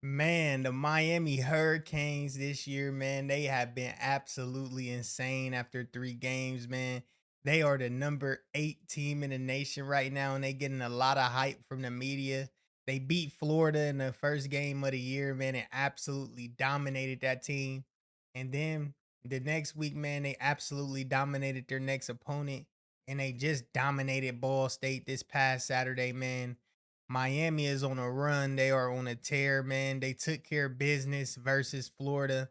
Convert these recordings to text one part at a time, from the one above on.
Man, the Miami Hurricanes this year, man, they have been absolutely insane after 3 games, man. They are the number 8 team in the nation right now, and they getting a lot of hype from the media. They beat Florida in the first game of the year, man, and absolutely dominated that team. And then the next week, man, they absolutely dominated their next opponent, and they just dominated Ball State this past Saturday, man. Miami is on a run. They are on a tear, man. They took care of business versus Florida.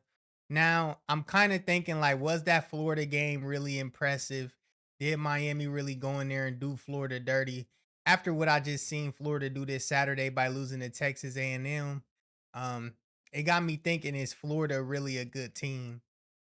Now, I'm kind of thinking like, was that Florida game really impressive? Did Miami really go in there and do Florida dirty? After what I just seen Florida do this Saturday by losing to Texas A&M, um, it got me thinking, is Florida really a good team?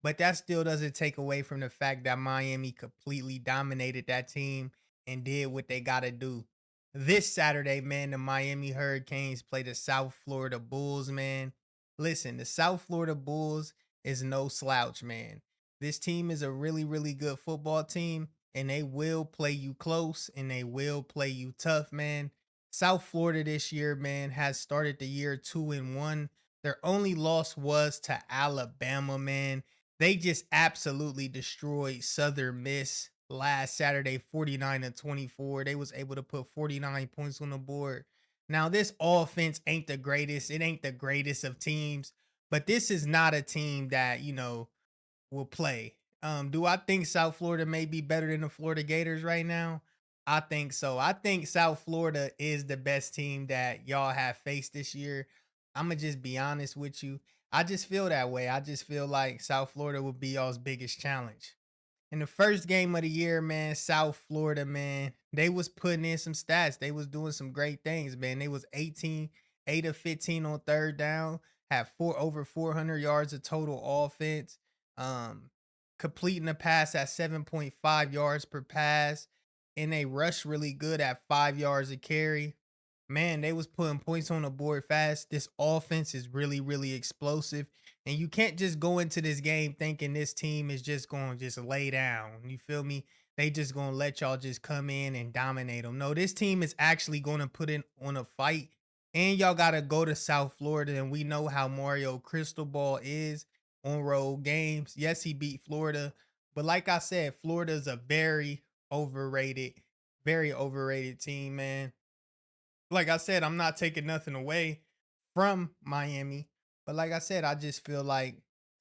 But that still doesn't take away from the fact that Miami completely dominated that team and did what they got to do. This Saturday, man, the Miami Hurricanes play the South Florida Bulls, man. Listen, the South Florida Bulls is no slouch, man. This team is a really, really good football team, and they will play you close and they will play you tough, man. South Florida this year, man, has started the year 2-1. Their only loss was to Alabama, man. They just absolutely destroyed Southern Miss last Saturday, 49-24. They was able to put 49 points on the board. Now, this offense ain't the greatest. It ain't the greatest of teams, but this is not a team that, will play. Do I think South Florida may be better than the Florida Gators right now? I think so. I think South Florida is the best team that y'all have faced this year. I'm gonna just be honest with you. I just feel that way. I just feel like South Florida will be y'all's biggest challenge. In the first game of the year, man, South Florida, man, they was putting in some stats. They was doing some great things, man. They was 8 of 15 on third down, had over 400 yards of total offense, um, completing a pass at 7.5 yards per pass, and they rushed really good at 5 yards a carry. Man, they was putting points on the board fast. This offense is really, really explosive. And you can't just go into this game thinking this team is just going to just lay down. You feel me? They just going to let y'all just come in and dominate them. No, this team is actually going to put in on a fight. And y'all got to go to South Florida. And we know how Mario Cristobal is on road games. Yes, he beat Florida. But like I said, Florida is a very overrated team, man. Like I said, I'm not taking nothing away from Miami, but like I said, I just feel like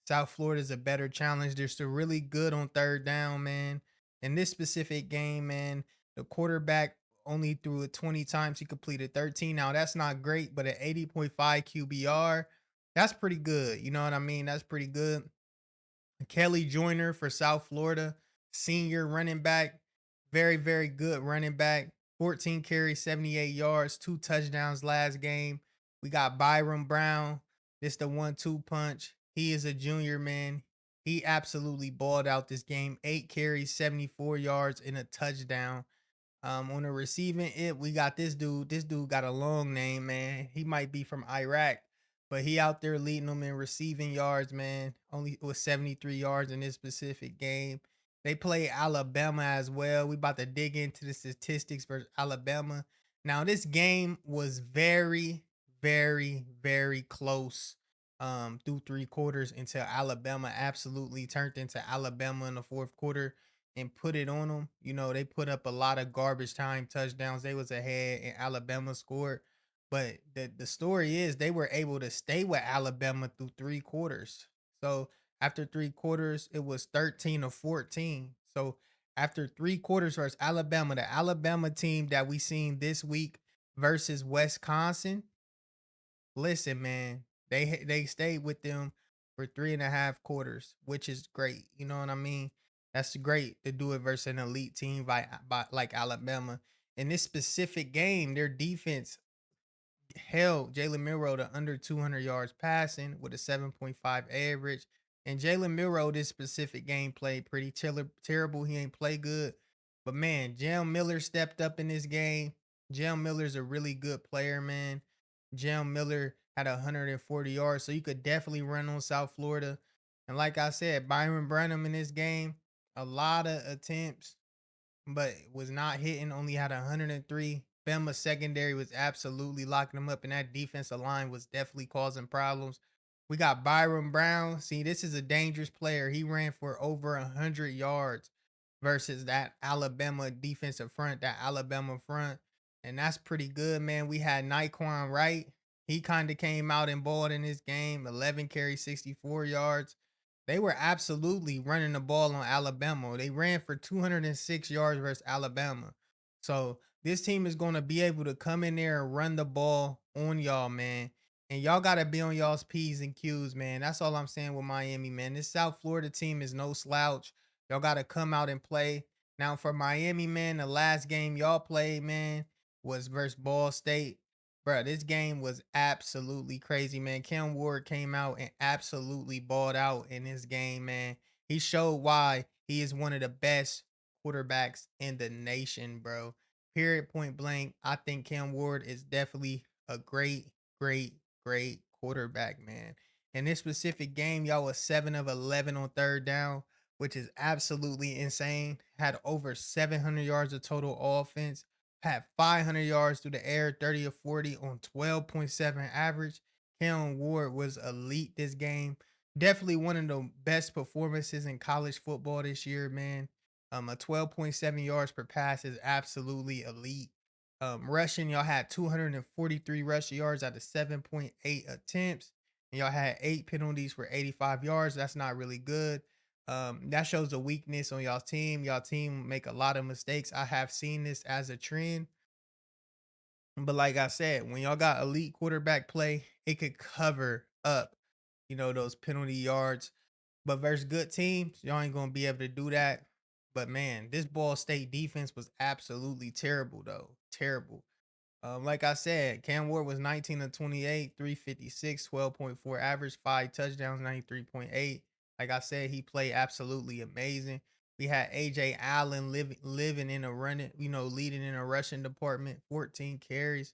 South Florida is a better challenge. They're still really good on third down, man. In this specific game, man, the quarterback only threw it 20 times. He completed 13. Now that's not great, but at 80.5 QBR, that's pretty good. You know what I mean? That's pretty good. Kelly Joyner for South Florida, senior running back, very, very good running back. 14 carries, 78 yards, 2 touchdowns last game. We got Byron Brown. This the 1-2 punch. He is a junior, man. He absolutely balled out this game. 8 carries, 74 yards, and a touchdown. On the receiving it, we got this dude. This dude got a long name, man. He might be from Iraq, but he out there leading them in receiving yards, man. Only was 73 yards in this specific game. They play Alabama as well. We about to dig into the statistics for Alabama. Now, this game was very, very, very close through 3 quarters until Alabama absolutely turned into Alabama in the fourth quarter and put it on them. You know, they put up a lot of garbage time touchdowns. They was ahead and Alabama scored. But the story is they were able to stay with Alabama through 3 quarters. So after 3 quarters, it was 13-14. So after 3 quarters versus Alabama, the Alabama team that we seen this week versus Wisconsin, listen, man, they stayed with them for 3.5 quarters, which is great. You know what I mean? That's great to do it versus an elite team by like Alabama. In this specific game, their defense held Jalen Milrow to under 200 yards passing with a 7.5 average. And Jalen Milrow, this specific game, played pretty terrible. He ain't play good. But man, Jalen Miller stepped up in this game. Jalen Miller's a really good player, man. Jalen Miller had 140 yards, so you could definitely run on South Florida. And like I said, Byron Branham in this game, a lot of attempts, but was not hitting, only had 103. Bama secondary was absolutely locking them up, and that defensive line was definitely causing problems. We got Byron Brown. See, this is a dangerous player. He ran for over 100 yards versus that Alabama defensive front, that Alabama front. And that's pretty good, man. We had Naquan Wright. He kind of came out and balled in this game, 11 carries, 64 yards. They were absolutely running the ball on Alabama. They ran for 206 yards versus Alabama. So this team is going to be able to come in there and run the ball on y'all, man. And y'all got to be on y'all's P's and Q's, man. That's all I'm saying with Miami, man. This South Florida team is no slouch. Y'all got to come out and play. Now, for Miami, man, the last game y'all played, man, was versus Ball State. Bro, this game was absolutely crazy, man. Cam Ward came out and absolutely balled out in this game, man. He showed why he is one of the best quarterbacks in the nation, bro. Period, point blank. I think Cam Ward is definitely a great, great, great quarterback, man. In this specific game, y'all was 7 of 11 on third down, which is absolutely insane. Had over 700 yards of total offense, had 500 yards through the air, 30 of 40 on 12.7 average. Cam Ward was elite this game. Definitely one of the best performances in college football this year, man. A 12.7 yards per pass is absolutely elite. Rushing, y'all had 243 rush yards out of 7.8 attempts. And y'all had 8 penalties for 85 yards. That's not really good. That shows a weakness on y'all's team. Y'all team make a lot of mistakes. I have seen this as a trend. But like I said, when y'all got elite quarterback play, it could cover up, those penalty yards. But versus good teams, y'all ain't gonna be able to do that. But man, this Ball State defense was absolutely terrible, though. Terrible. Like I said, Cam Ward was 19 of 28, 356, 12.4 average, 5 touchdowns, 93.8. Like I said, he played absolutely amazing. We had AJ Allen living in a running, leading in a rushing department, 14 carries.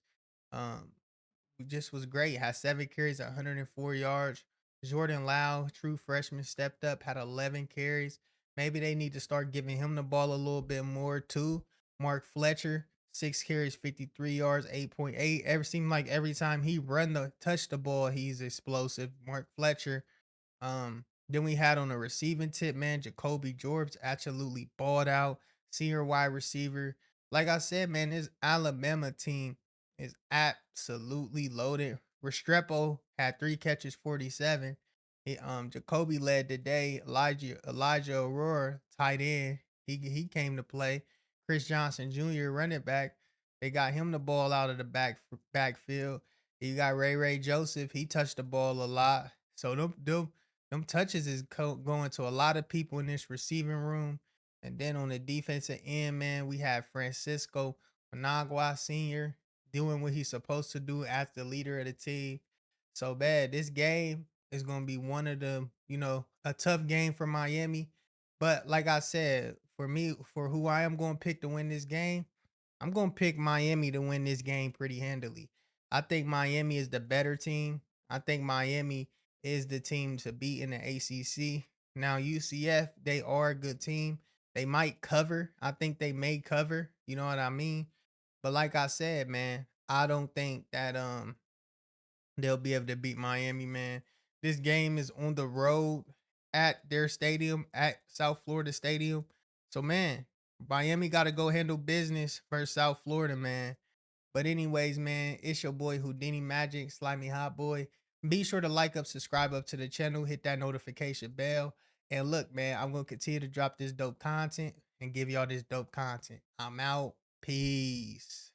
Um, just was great. Had 7 carries at 104 yards. Jordan Lau, true freshman, stepped up, had 11 carries. Maybe they need to start giving him the ball a little bit more too. Mark Fletcher, 6 carries, 53 yards, 8.8. Ever seemed like every time he touch the ball, he's explosive. Mark Fletcher, then we had on the receiving tip, man, Jacoby Jorbs absolutely balled out. Senior wide receiver. Like I said, man, this Alabama team is absolutely loaded. Restrepo had 3 catches, 47. Jacoby led the day. Elijah Aurora, tight end. He came to play. Chris Johnson Jr., running back. They got him the ball out of the backfield. You got Ray Joseph. He touched the ball a lot. So them touches is going to a lot of people in this receiving room. And then on the defensive end, man, we have Francisco Managua Sr. doing what he's supposed to do as the leader of the team. So bad. This game is going to be one of the, a tough game for Miami. But like I said, for me, for who I am going to pick to win this game, I'm going to pick Miami to win this game pretty handily. I think Miami is the better team. I think Miami is the team to beat in the ACC. Now, UCF, they are a good team. They might cover. I think they may cover. You know what I mean? But like I said, man, I don't think that they'll be able to beat Miami, man. This game is on the road at their stadium, at South Florida Stadium. So, man, Miami got to go handle business versus South Florida, man. But anyways, man, it's your boy Houdini Magic, Slimy Hot Boy. Be sure to like up, subscribe up to the channel, hit that notification bell. And look, man, I'm gonna continue to drop this dope content and give y'all this dope content. I'm out. Peace.